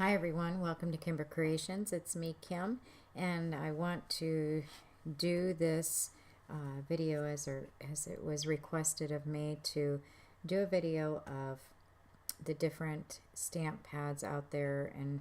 Hi everyone, welcome to Kimber Creations. It's me, Kim, and I want to do this video as it was requested of me to do a video of the different stamp pads out there and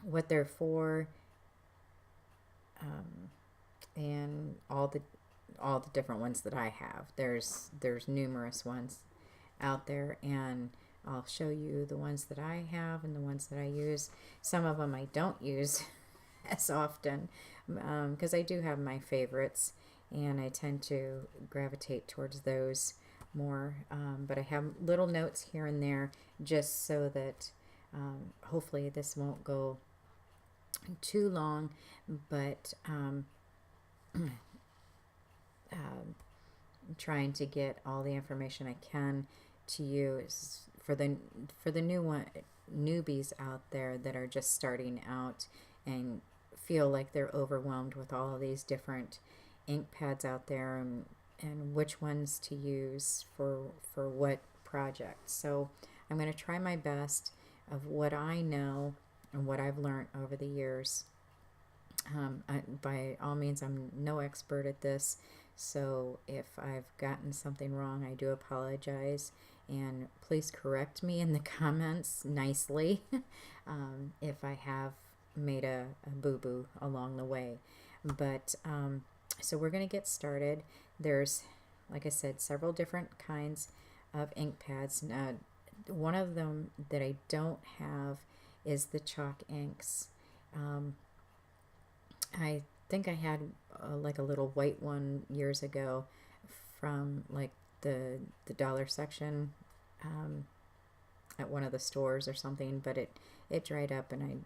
what they're for, and all the different ones that I have. There's numerous ones out there, and I'll show you the ones that I have and the ones that I use. Some of them I don't use as often because I do have my favorites, and I tend to gravitate towards those more. But I have little notes here and there just so that hopefully this won't go too long, but trying to get all the information I can to you is for the newbies out there that are just starting out and feel like they're overwhelmed with all of these different ink pads out there, and which ones to use for what project. So I'm going to try my best of what I know and what I've learned over the years. By all means, I'm no expert at this, so if I've gotten something wrong, I do apologize, and please correct me in the comments nicely if I have made a boo-boo along the way. But so we're going to get started. There's, like I said, several different kinds of ink pads. One of them that I don't have is the chalk inks. I think I had like a little white one years ago from like the dollar section at one of the stores or something, but it dried up and I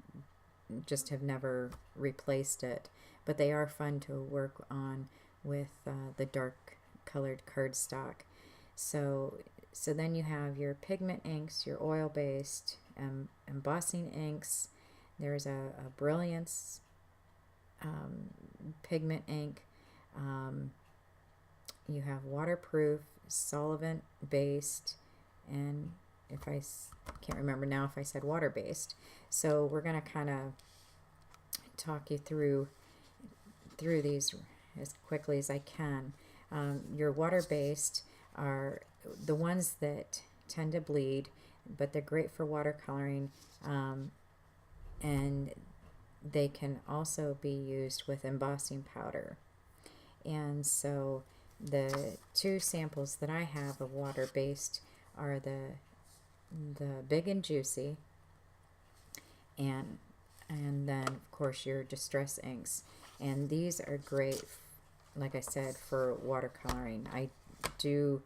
just have never replaced it. But they are fun to work on with the dark colored cardstock. So then you have your pigment inks, your oil-based embossing inks. There's a Brilliance pigment ink. You have waterproof, solvent based, and if I can't remember now if I said water based. So we're going to kind of talk you through these as quickly as I can. Your water based are the ones that tend to bleed, but they're great for watercoloring, and they can also be used with embossing powder. And so the two samples that I have of water-based are the Big and Juicy, and then of course your Distress inks. And these are great, like I said, for watercoloring. I do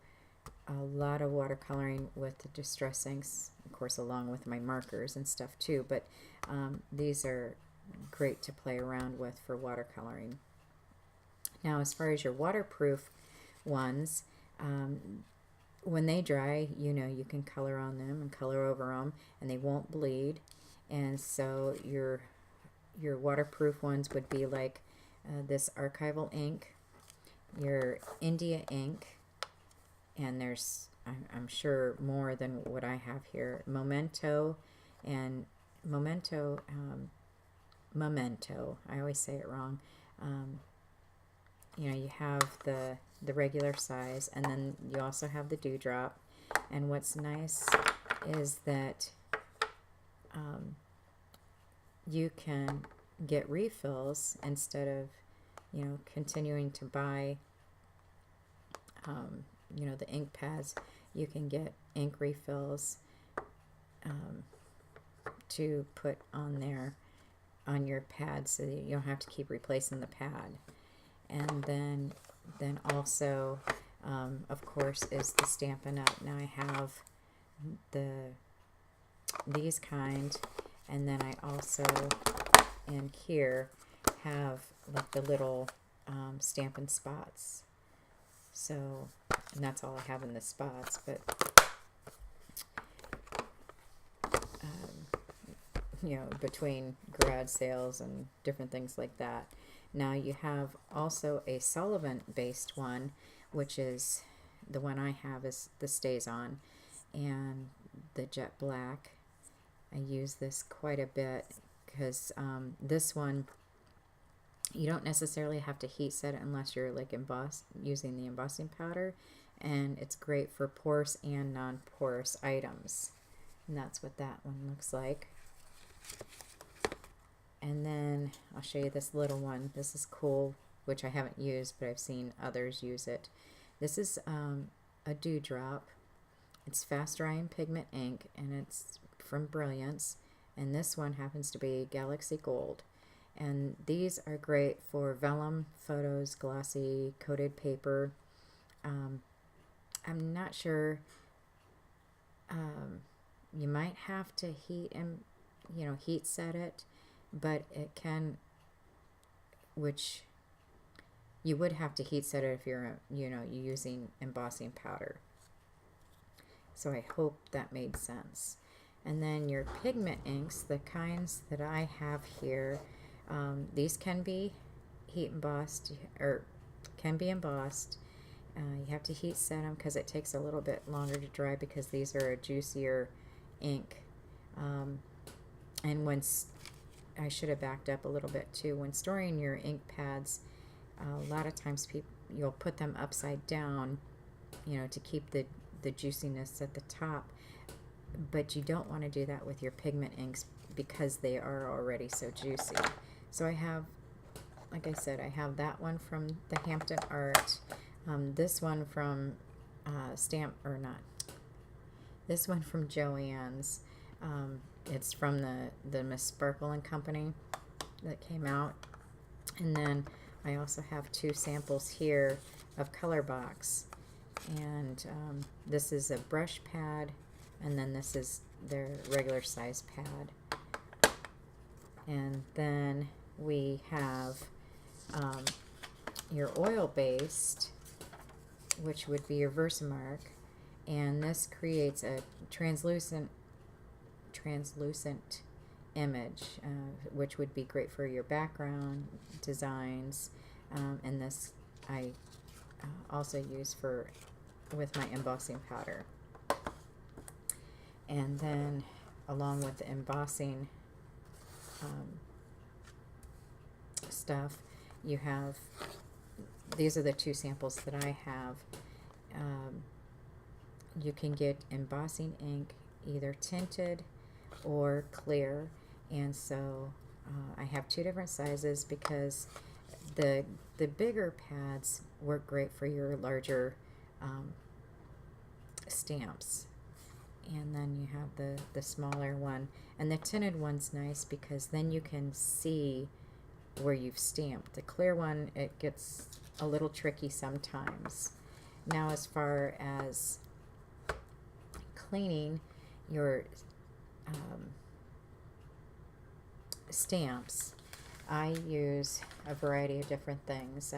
a lot of watercoloring with the Distress inks, of course, along with my markers and stuff too, but these are great to play around with for watercoloring. Now, as far as your waterproof ones, when they dry, you can color on them and color over them, and they won't bleed. And so your waterproof ones would be like this archival ink, your India ink, and there's I'm sure more than what I have here. Memento and Memento. I always say it wrong. You have the regular size, and then you also have the dewdrop. And what's nice is that you can get refills instead of continuing to buy the ink pads. You can get ink refills to put on there on your pad, so that you don't have to keep replacing the pad. And then also of course is the Stampin' Up. Now I have these kind, and then I also in here have like the little Stampin' Spots. So, and that's all I have in the spots, but between garage sales and different things like that. Now you have also a solvent-based one, which is the one I have is the Stays On, and the Jet Black, I use this quite a bit because this one, you don't necessarily have to heat set it unless you're like using the embossing powder, and it's great for porous and non-porous items. And that's what that one looks like. And then I'll show you this little one. This is cool, which I haven't used, but I've seen others use it. This is a dewdrop. It's fast drying pigment ink, and it's from Brilliance. And this one happens to be Galaxy Gold. And these are great for vellum, photos, glossy, coated paper. I'm not sure. You might have to heat set it, but it can, which you would have to heat set it if you're using embossing powder. So I hope that made sense. And then your pigment inks, the kinds that I have here, these can be heat embossed, or can be embossed. You have to heat set them because it takes a little bit longer to dry because these are a juicier ink. And I should have backed up a little bit too. When storing your ink pads, a lot of times you'll put them upside down, to keep the juiciness at the top. But you don't want to do that with your pigment inks because they are already so juicy. So I have, like I said, I have that one from the Hampton Art. This one from this one from Joann's. It's from the Miss Sparkle and Company that came out. And then I also have two samples here of Color Box. And this is a brush pad, and then this is their regular size pad. And then we have your oil-based, which would be your Versamark, and this creates a translucent image, which would be great for your background designs. And this I also use with my embossing powder. And then along with the embossing stuff, you have, these are the two samples that I have. You can get embossing ink either tinted or clear, and so I have two different sizes because the bigger pads work great for your larger stamps, and then you have the smaller one, and the tinted one's nice because then you can see where you've stamped. The clear one, it gets a little tricky sometimes. Now, as far as cleaning your stamps, I use a variety of different things.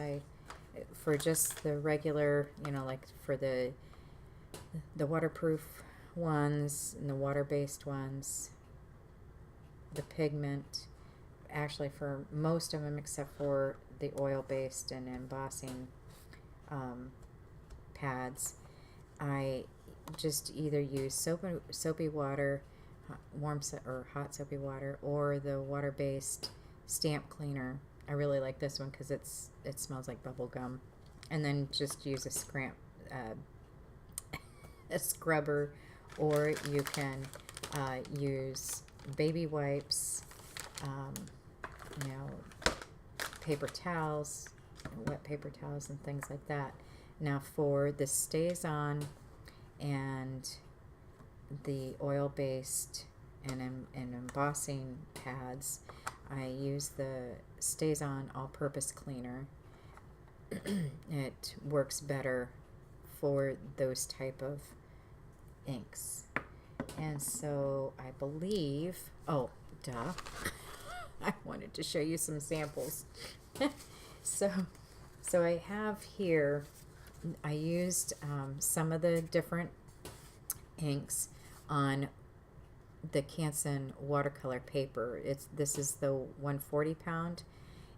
For just the regular, like for the waterproof ones and the water-based ones, the pigment, actually for most of them except for the oil-based and embossing pads, I just either use soapy water, or hot soapy water, or the water-based stamp cleaner. I really like this one because it smells like bubble gum. And then just use a scrubber, or you can use baby wipes, paper towels, wet paper towels, and things like that. Now, for the Stays On and the oil-based and embossing pads, I use the Stays On all-purpose cleaner. It works better for those type of inks. And so I believe, oh, duh, I wanted to show you some samples. So I have here, I used some of the different inks on the Canson watercolor paper. This is the 140 pound,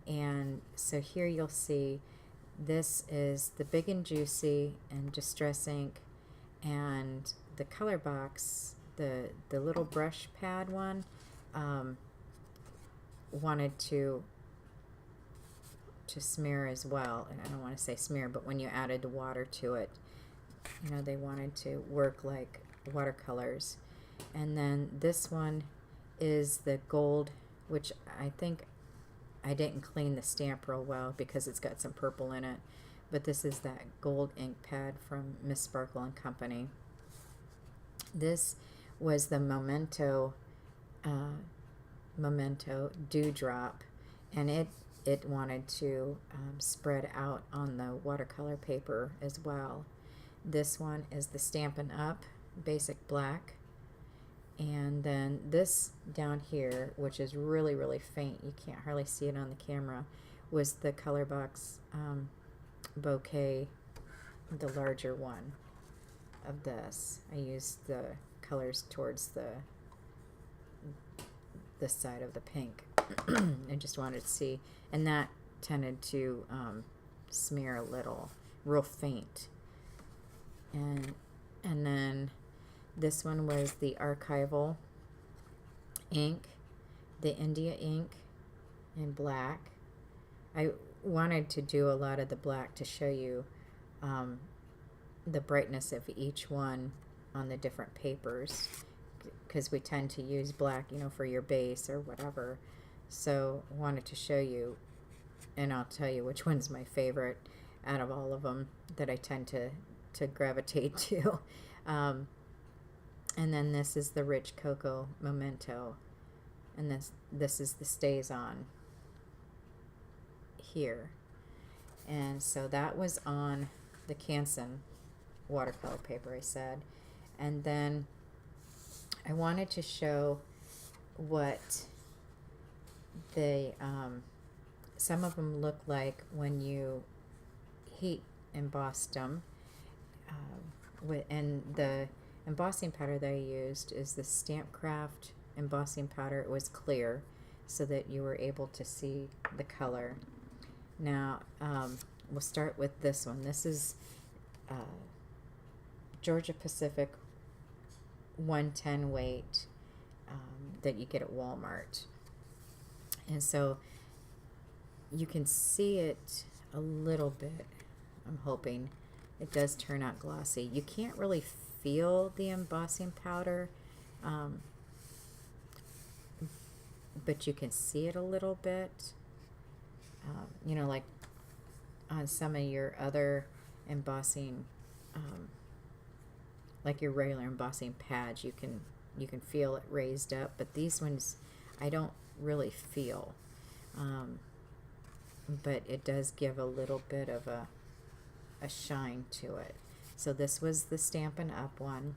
and so here you'll see this is the Big and Juicy and Distress ink, and the Color Box, the little brush pad one wanted to smear as well. And I don't want to say smear, but when you added the water to it, you know, they wanted to work like watercolors. And then this one is the gold, which I think I didn't clean the stamp real well because it's got some purple in it. But this is that gold ink pad from Miss Sparkle and Company. This was the Memento Dewdrop, and it wanted to spread out on the watercolor paper as well. This one is the Stampin' Up! Basic Black. And then this down here, which is really, really faint, you can't hardly see it on the camera, was the Color Box Bouquet, the larger one of this. I used the colors towards the side of the pink. I just wanted to see, and that tended to smear a little, real faint. And then this one was the Archival ink, the India ink in black. I wanted to do a lot of the black to show you the brightness of each one on the different papers, because we tend to use black, you know, for your base or whatever. So wanted to show you, and I'll tell you which one's my favorite out of all of them that I tend to gravitate to. And then this is the Rich Cocoa Memento, and this is the Stays On here. And so that was on the Canson watercolor paper, I said. And then I wanted to show what they some of them look like when you heat embossed them. And the embossing powder that I used is the Stamp Craft embossing powder. It was clear so that you were able to see the color. Now we'll start with this one. This is Georgia Pacific 110 weight that you get at Walmart. And so you can see it a little bit. I'm hoping it does turn out glossy. You can't really feel the embossing powder, but you can see it a little bit. You know, like on some of your other embossing, like your regular embossing pads, you can feel it raised up, but these ones I don't really feel. But it does give a little bit of a shine to it. So this was the Stampin' Up! One.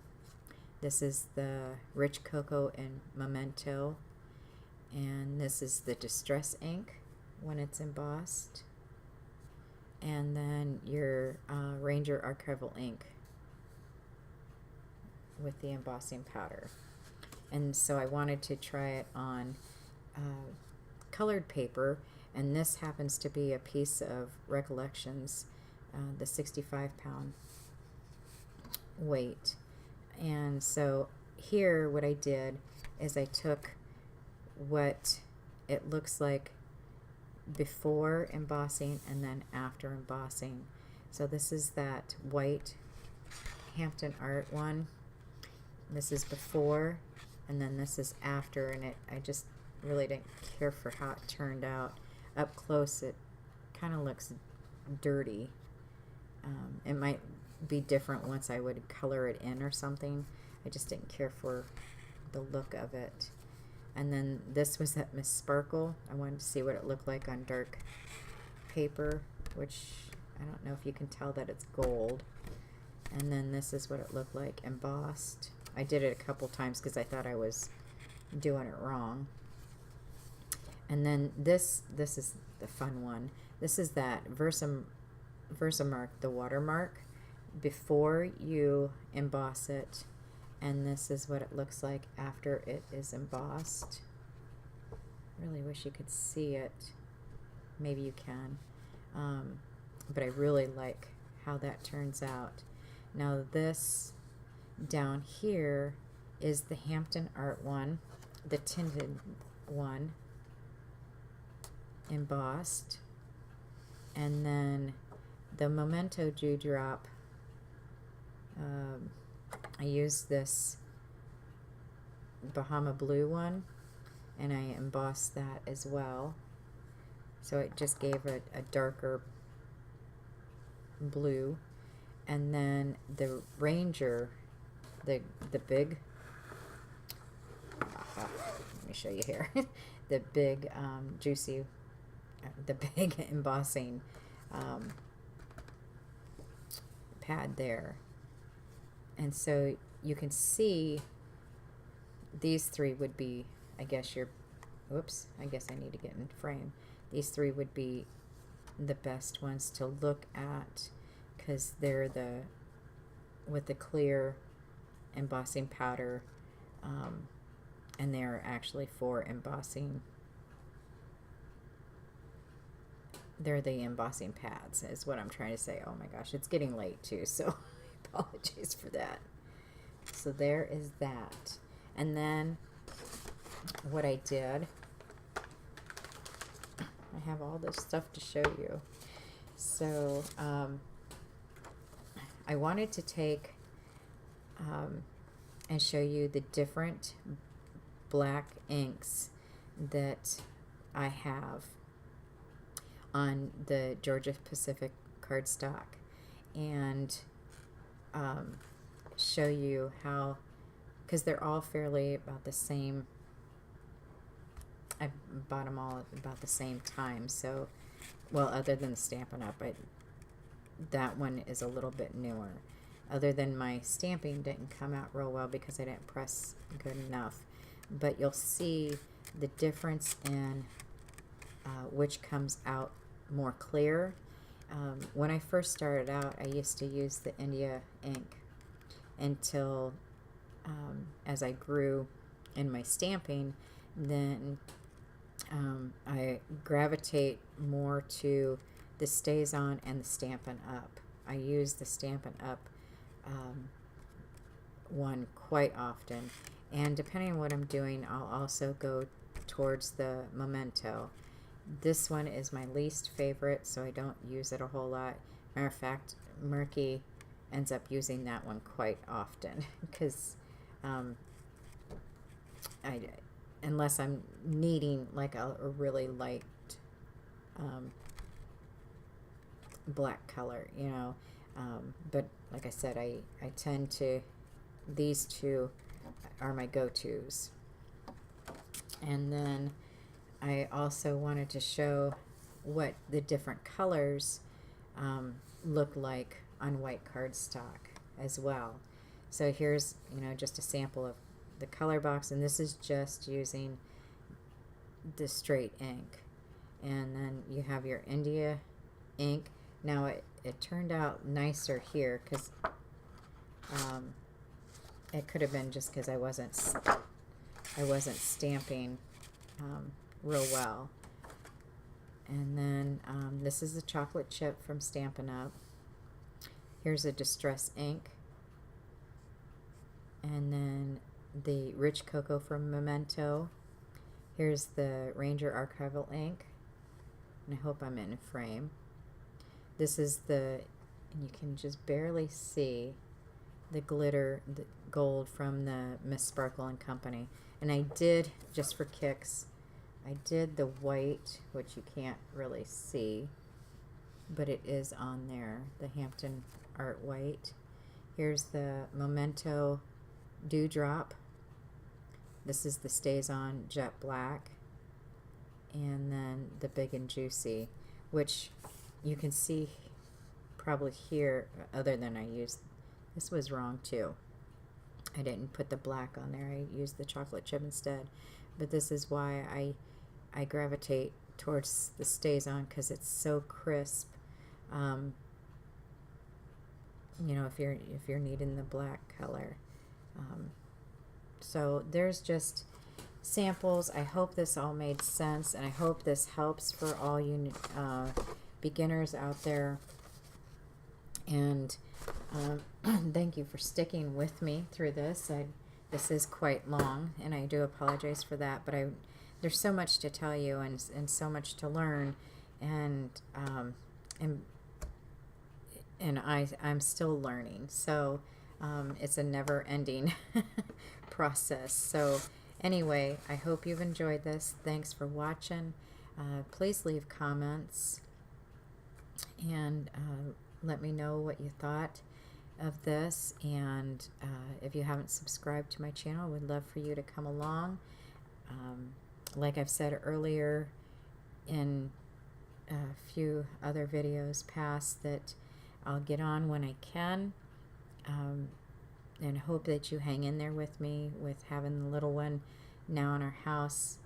This is the Rich Cocoa and Memento. And this is the Distress ink when it's embossed. And then your Ranger Archival ink with the embossing powder. And so I wanted to try it on colored paper, and this happens to be a piece of Recollections, the 65-pound weight. And so here what I did is I took what it looks like before embossing and then after embossing. So this is that white Hampton Art one. This is before, and then this is after, and I just really didn't care for how it turned out. Up close it kind of looks dirty. It might be different once I would color it in or something. I just didn't care for the look of it. And then this was that Miss Sparkle. I wanted to see what it looked like on dark paper, which I don't know if you can tell that it's gold. And then this is what it looked like embossed. I did it a couple times because I thought I was doing it wrong. And then this is the fun one. This is that Versamark, the watermark, before you emboss it. And this is what it looks like after it is embossed. Really wish you could see it. Maybe you can. But I really like how that turns out. Now this down here is the Hampton Art one, the tinted one, embossed, and then the Memento Dewdrop. I used this Bahama Blue one, and I embossed that as well, so it just gave it a darker blue. And then the Ranger, the big, let me show you here, the big juicy, the big embossing pad there. And so you can see these three would be, I guess whoops, I guess I need to get in frame. These three would be the best ones to look at, because they're with the clear embossing powder, and they're actually for embossing. They're the embossing pads, is what I'm trying to say. Oh my gosh, it's getting late too, so apologies for that. So there is that. And then what I did, I have all this stuff to show you. So I wanted to take and show you the different black inks that I have on the Georgia Pacific cardstock, and show you how, because they're all fairly about the same. I bought them all at about the same time, so, well, other than the Stampin' Up, that one is a little bit newer. Other than my stamping didn't come out real well because I didn't press good enough. But you'll see the difference in which comes out more clear. When I first started out, I used to use the India ink until as I grew in my stamping, then I gravitate more to the StazOn and the Stampin' Up. I use the Stampin' Up one quite often, and depending on what I'm doing, I'll also go towards the Memento. This one is my least favorite, so I don't use it a whole lot. Matter of fact, Murky ends up using that one quite often because unless I'm needing like a really light black color, you know. But like I said, I tend to, these two are my go-tos. And then I also wanted to show what the different colors look like on white cardstock as well. So here's, you know, just a sample of the color box, and this is just using the straight ink. And then you have your India ink. Now it turned out nicer here because it could have been just because I wasn't stamping real well. And then this is the chocolate chip from Stampin' Up. Here's a distress ink, and then the rich cocoa from Memento. Here's the Ranger archival ink, and I hope I'm in frame. This is and you can just barely see the glitter, the gold from the Miss Sparkle and Company. And I did, just for kicks, I did the white, which you can't really see, but it is on there, the Hampton Art White. Here's the Memento Dewdrop. This is the StazOn Jet Black. And then the Big and Juicy, which you can see probably here, other than I used, this was wrong too. I didn't put the black on there, I used the chocolate chip instead. But this is why I gravitate towards the StazOn, because it's so crisp. You know, if you're needing the black color. So there's just samples. I hope this all made sense, and I hope this helps for all you beginners out there. And thank you for sticking with me through this. I this is quite long, and I do apologize for that, but there's so much to tell you and so much to learn, and I'm still learning, so it's a never-ending process. So anyway, I hope you've enjoyed this. Thanks for watching. Please leave comments and let me know what you thought of this, and if you haven't subscribed to my channel, I would love for you to come along. Like I've said earlier in a few other videos past, that I'll get on when I can, and hope that you hang in there with me with having the little one now in our house.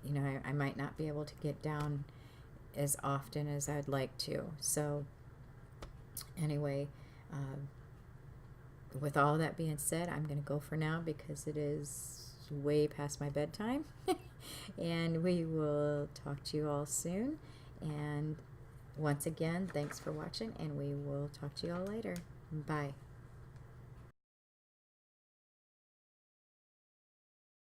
You know, I might not be able to get down as often as I'd like to. So anyway, with all that being said, I'm going to go for now because it is way past my bedtime. And we will talk to you all soon. And once again, thanks for watching, and we will talk to you all later. Bye.